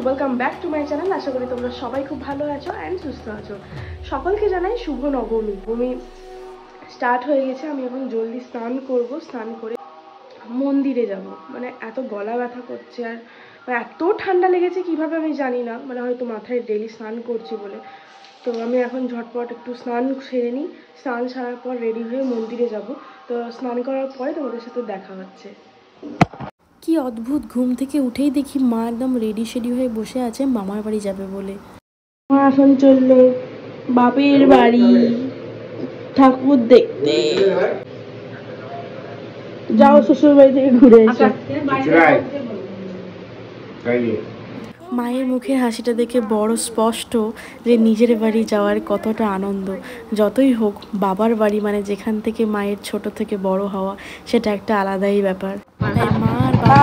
Welcome back to my channel. আশা করি তোমরা সবাই খুব ভালো আছো অ্যান্ড সুস্থ আছো। সকলকে জানাই শুভ নবমী। নবমী স্টার্ট হয়ে গেছে। আমি এখন জলদি স্নান করব, স্নান করে মন্দিরে যাব। মানে এত গলা ব্যথা করছে আর এত ঠান্ডা লেগেছে কিভাবে আমি জানি না, মানে হয়তো মাথায় ডেলি স্নান করছি বলে। তো আমি এখন ঝটপট একটু স্নান সেরে নিই। স্নান সারার পর রেডি হয়ে মন্দিরে যাব। তো স্নান করার পরে তোমাদের সাথে দেখা হচ্ছে। কি অদ্ভুত, ঘুম থেকে উঠেই দেখি মা একদম রেডি শেডি হয়ে বসে আছে মামার বাড়ি যাবে বলে। মা এখন চললো বাপের বাড়ি ঠাকুর দেখতে। যাও শ্বশুর বাড়ি থেকে ঘুরে এসো। মায়ের মুখের হাসিটা দেখে বড় স্পষ্ট যে নিজের বাড়ি যাওয়ার কতটা আনন্দ। যতই হোক বাবার বাড়ি মানে যেখান থেকে মায়ের ছোট থেকে বড় হওয়া, সেটা একটা আলাদাই ব্যাপার। তাই মা আর বাবা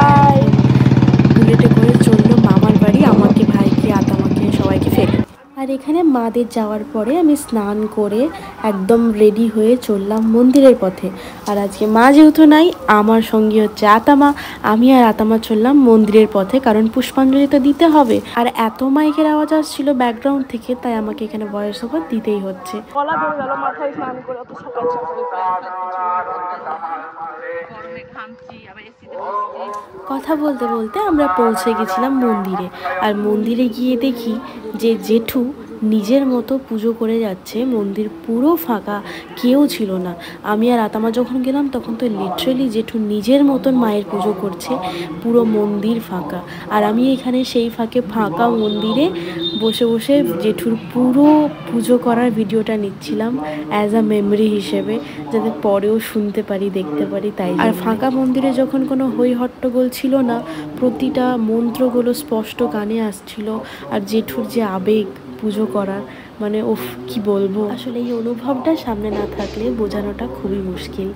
বুলেটে করে চললো মামার বাড়ি, আমাকে, ভাইকে, আতামাকে, সবাইকে ফেলে। আর এখানে মাদের যাওয়ার পরে আমি স্নান করে একদম রেডি হয়ে চললাম মন্দিরের পথে। আর আজকে মা যেহেতু নাই, আমার সঙ্গী হচ্ছে আতামা। আমি আর আতামা চললাম মন্দিরের পথে, কারণ পুষ্পাঞ্জলি তো দিতে হবে। আর এত মাইকের আওয়াজ আসছিল ব্যাকগ্রাউন্ড থেকে, তাই আমাকে এখানে ভয়েস ওভার দিতেই হচ্ছে। গলা ধরে গেল মাথায় স্নান করে অত সকাল সকাল। কথা বলতে বলতে আমরা পৌঁছে গেছিলাম মন্দিরে। আর মন্দিরে গিয়ে দেখি যে জেঠু নিজের মতো পুজো করে যাচ্ছে। মন্দির পুরো ফাঁকা, কেউ ছিল না। আমি আর আতামা যখন গেলাম তখন তো লিটারেলি জেঠু নিজের মতন মায়ের পুজো করছে, পুরো মন্দির ফাঁকা। আর আমি এখানে সেই ফাঁকা মন্দিরে বসে বসে জেঠুর পুরো পুজো করার ভিডিওটা নিচ্ছিলাম অ্যাজ আ মেমরি হিসেবে, যাতে পরেও শুনতে পারি, দেখতে পারি তাই। আর ফাঁকা মন্দিরে যখন কোনো হই হট্টগোল ছিল না, প্রতিটা মন্ত্রগুলো স্পষ্ট কানে আসছিল। আর জেঠুর যে আবেগ পুজো করার, মানে ওফ কি বলবো। আসলে এই অনুভবটা সামনে না থাকলে বোঝানোটা খুবই মুশকিল।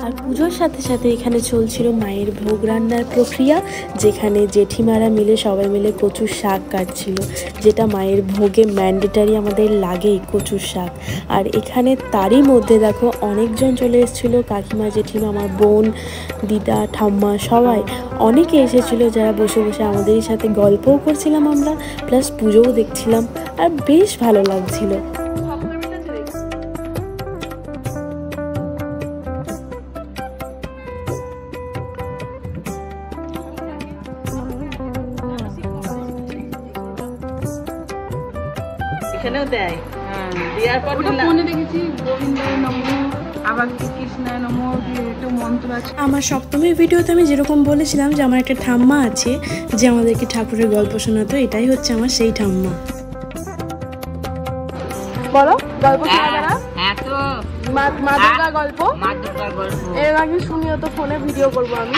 আর পুজোর সাথে সাথে এখানে চলছিল মায়ের ভোগ রান্নার প্রক্রিয়া, যেখানে জেঠিমারা মিলে সবাই মিলে কচুর শাক কাটছিল, যেটা মায়ের ভোগে ম্যান্ডেটারি আমাদের লাগেই, কচুর শাক। আর এখানে তারই মধ্যে দেখো অনেকজন চলে এসেছিলো, কাকিমা, জেঠিমা, আমার বোন, দিদা, ঠাম্মা, সবাই অনেকে এসেছিলো, যারা বসে বসে আমাদের সাথে গল্পও করছিলাম আমরা, প্লাস পুজোও দেখছিলাম। আর বেশ ভালো লাগছিল। এখানেও দেয়, দেওয়ার পর ফোনে দেখেছি গোবিন্দায় নমঃ, আবার কৃষ্ণায় নমঃ একটা মন্ত্র আছে। আমার সপ্তমীর ভিডিওতে আমি যেরকম বলেছিলাম যে আমার একটা ঠাম্মা আছে যে আমাদেরকে ঠাকুরের গল্প শোনাতো, এটাই হচ্ছে আমার সেই ঠাম্মা। বলো গল্প শোনাবে না? হ্যাঁ তো মা দুর্গার গল্প, মা দুর্গার গল্প এর আগে শুনিও তো, ফোনে ভিডিও করবো আমি।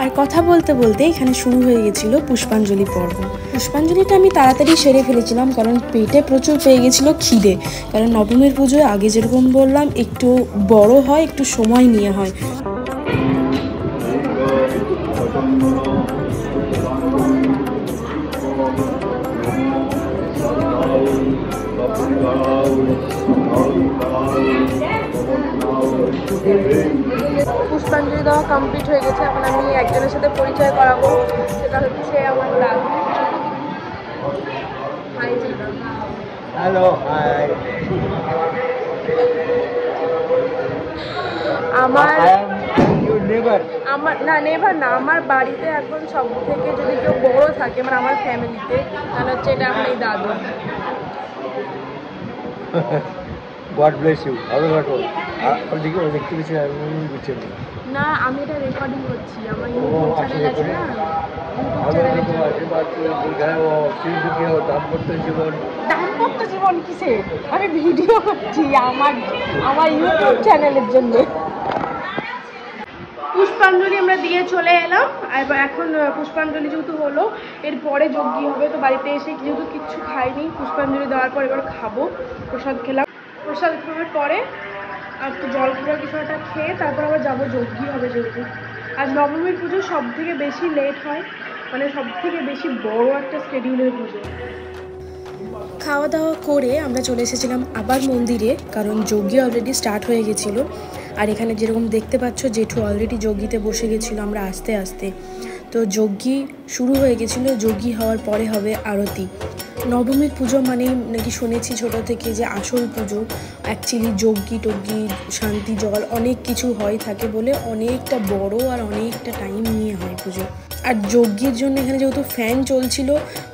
আর কথা বলতে বলতে এখানে শুরু হয়ে গেছিল পুষ্পাঞ্জলি পর্ব। পুষ্পাঞ্জলিটা আমি তাড়াতাড়ি সেরে ফেলেছিলাম, কারণ পেটে প্রচুর পেয়ে গেছিলো খিদে। কারণ নবমীর পুজোয় আগে যেরকম বললাম একটু বড় হয়, একটু সময় নিয়ে হয়। পুষ্পাঞ্জলি দেওয়া কমপ্লিট হয়ে গেছে। এখন আমি একজনের সাথে পরিচয় করাবো, সেটা হচ্ছে আমার দাদু। Hello, hi. আমার না, নেভার না, আমার বাড়িতে এখন সব থেকে যদি কেউ বড় থাকে মানে আমার ফ্যামিলিতে, তাহলে হচ্ছে এটা আমার এই দাদু। God bless you. আমি দেখতে পেয়েছি, আমি বুঝছি না, আমি এটা রেকর্ডিং করছি, আমার ইউটিউব চ্যানেল আছে না, দাম্পত্য জীবন কিসে, আমি ভিডিও করছি আমার ইউটিউব চ্যানেলের জন্য। পুষ্পাঞ্জলি আমরা দিয়ে চলে এলাম। এবার এখন পুষ্পাঞ্জলি যেহেতু হলো, এরপরে যজ্ঞি হবে। তো বাড়িতে এসে যেহেতু কিচ্ছু খাইনি, পুষ্পাঞ্জলি দেওয়ার পর এবার খাবো। প্রসাদ খেলাম, প্রসাদ খাওয়ার পরে আর একটু জল খাবার কিছু একটা খেয়ে তারপর আবার যাবো, যজ্ঞি হবে যেহেতু। আজ নবমীর পুজো সব থেকে বেশি লেট হয়, মানে সব থেকে বেশি বড় একটা স্কেডিউলের পুজো। খাওয়া দাওয়া করে আমরা চলে এসেছিলাম আবার মন্দিরে, কারণ যজ্ঞি অলরেডি স্টার্ট হয়ে গেছিলো। আর এখানে যেরকম দেখতে পাচ্ছ জেঠু অলরেডি যজ্ঞিতে বসে গেছিলো আমরা আস্তে আস্তে। তো যজ্ঞি শুরু হয়ে গেছিলো, যজ্ঞি হওয়ার পরে হবে আরতি। নবমীর পুজো মানেই নাকি শুনেছি ছোটো থেকে যে আসল পুজো। অ্যাকচুয়ালি যজ্ঞি টজ্ঞি শান্তি জল অনেক কিছু হয় থাকে বলে অনেকটা বড় আর অনেকটা টাইম নিয়ে হয় পুজো। আর যজ্ঞের জন্য এখানে যেহেতু ফ্যান চলছিল,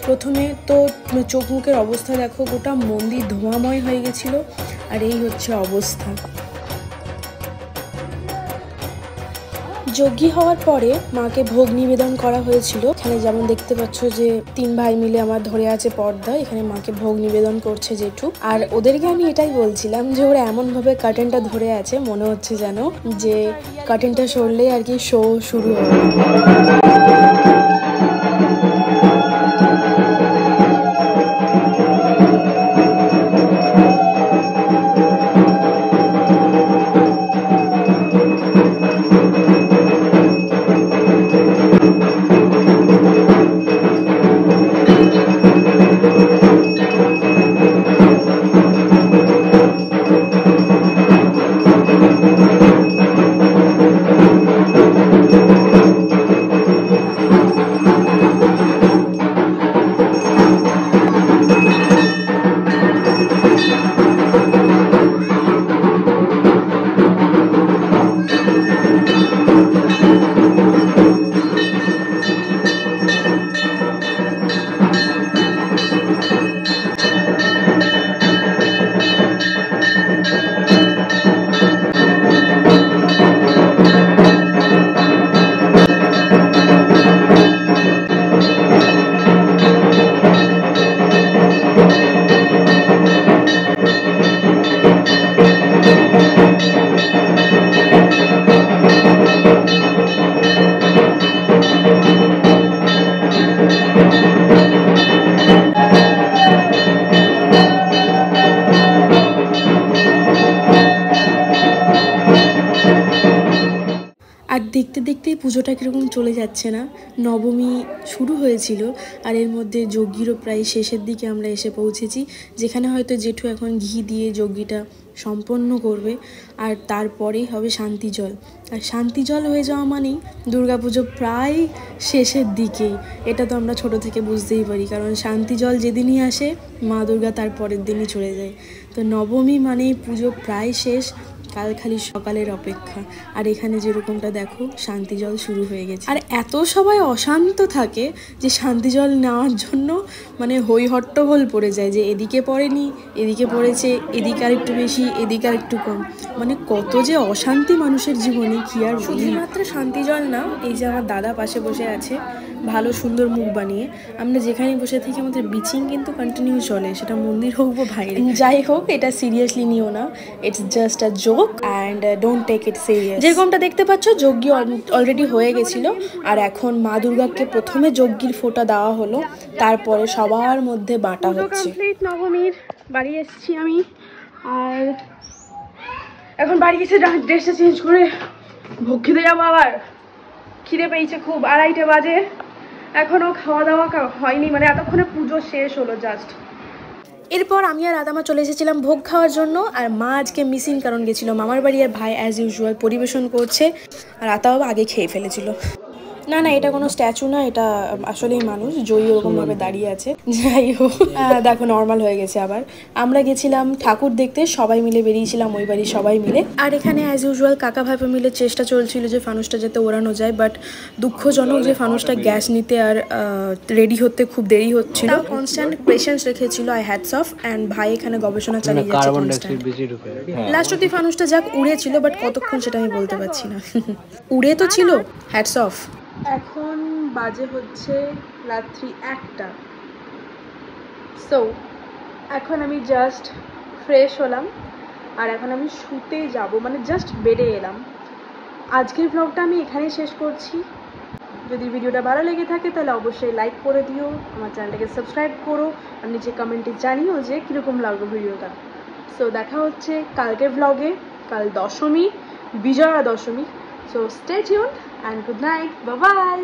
প্রথমে তো চোখ মুখের অবস্থা দেখো, গোটা মন্দির ধোঁয়াময় হয়ে গেছিলো। আর এই হচ্ছে অবস্থা। যজ্ঞি হওয়ার পরে মাকে ভোগ নিবেদন করা হয়েছিল। এখানে যেমন দেখতে পাচ্ছ যে 3 ভাই মিলে আমার ধরে আছে পর্দা, এখানে মাকে ভোগ নিবেদন করছে জেঠু। আর ওদেরকে আমি এটাই বলছিলাম যে ওরা এমনভাবে কার্টেনটা ধরে আছে, মনে হচ্ছে যেন যে কার্টেনটা সরলেই আর কি শো শুরু হবে। আর দেখতে দেখতেই পুজোটা কীরকম চলে যাচ্ছে না। নবমী শুরু হয়েছিল আর এর মধ্যে যজ্ঞিরও প্রায় শেষের দিকে আমরা এসে পৌঁছেছি, যেখানে হয়তো জেঠু এখন ঘি দিয়ে যজ্ঞিটা সম্পন্ন করবে। আর তারপরেই হবে শান্তি জল। আর শান্তি জল হয়ে যাওয়া মানেই দুর্গাপুজো প্রায় শেষের দিকেই। এটা তো আমরা ছোট থেকে বুঝতেই পারি, কারণ শান্তি জল যেদিনই আসে মা দুর্গা তার পরের দিনই চলে যায়। তো নবমী মানেই পুজো প্রায় শেষ, কাল খালি সকালের অপেক্ষা। আর এখানে যেরকমটা দেখো শান্তি জল শুরু হয়ে গেছে। আর এত সবাই অশান্ত থাকে যে শান্তি জল নেওয়ার জন্য মানে হই হট্টগোল পড়ে যায়, যে এদিকে পড়েনি, এদিকে পড়েছে, এদিকে আর একটু বেশি, এদিকে আর একটু কম। মানে কত যে অশান্তি মানুষের জীবনে, কি আর শুধুমাত্র শান্তি জল না, এই যে আমার দাদা পাশে বসে আছে ভালো সুন্দর মুখ বানিয়ে, আমরা যেখানে বসে থাকি আমাদের বিচিং কিন্তু কন্টিনিউ চলে, সেটা মন্দির হোক বা বাইরে। যাই হোক, এটা সিরিয়াসলি নিও না, it's just a joke and don't take it serious. যেরকমটা দেখতে পাচ্ছ যজ্ঞ অলরেডি হয়ে গেছিল, আর এখন মা দুর্গাকে প্রথমে যজ্ঞির ফোঁটা দেওয়া হলো, তারপরে সবার মধ্যে বাঁটা হচ্ছে। নবমীর বাড়ি এসেছি আমি, আর এখন বাড়ি এসে ড্রেসটা চেঞ্জ করে ভোগ খেতে যাবো। আবার খিদে পেয়েছে খুব, 2:30 বাজে, এখনো খাওয়া দাওয়া হয়নি, মানে এতক্ষণে পুজো শেষ হলো জাস্ট। এরপর আমি আর রাদামা চলে এসেছিলাম ভোগ খাওয়ার জন্য। আর মা আজকে মিসিং, কারণ গেছিলো মামার বাড়ি, আর ভাই অ্যাজ ইউজুয়াল পরিবেশন করছে, আর আতা বাবা আগে খেয়ে ফেলেছিল। না না, এটা কোনো স্ট্যাচু না, এটা আসলেই মানুষ, জয়ী ওরকমভাবে দাঁড়িয়ে আছে। যাই হোক, দেখো নর্মাল হয়ে গেছে আবার। আমরা গেছিলাম ঠাকুর দেখতে, সবাই মিলে বেরিয়েছিলাম, ওই বাড়ির সবাই মিলে। আর এখানে অ্যাজ ইউজুয়াল কাকা ভাইপো মিলে চেষ্টা চলছিল যে ফানুসটা যাতে ওড়ানো যায়, বাট দুঃখজনক যে ফানুসটা গ্যাস নিতে আর রেডি হতে খুব দেরি হচ্ছিল। কনস্ট্যান্ট পেশেন্স রেখেছিল, আই হ্যাটস অফ। অ্যান্ড ভাই এখানে গবেষণা চালিয়ে যাচ্ছে কনস্ট্যান্ট। লাস্ট অব্দি ফানুসটা যাক উড়েছিল, বাট কতক্ষণ সেটা আমি বলতে পারছি না। উড়ে তো ছিল, হ্যাটস অফ। এখন বাজে হচ্ছে রাত্রি 1টা। সো এখন আমি জাস্ট ফ্রেশ হলাম, আর এখন আমি শুতে যাব, মানে জাস্ট বেডে এলাম। আজকের ব্লগটা আমি এখানেই শেষ করছি। যদি ভিডিওটা ভালো লেগে থাকে তাহলে অবশ্যই লাইক করে দিও, আমার চ্যানেলটাকে সাবস্ক্রাইব করো, আর নিচে কমেন্টে জানিও যে কীরকম লাগলো ভিডিওটা। সো দেখা হচ্ছে কালকের ব্লগে। কাল Dashami, Bijoya Dashami. So stay tuned and good night, bye by.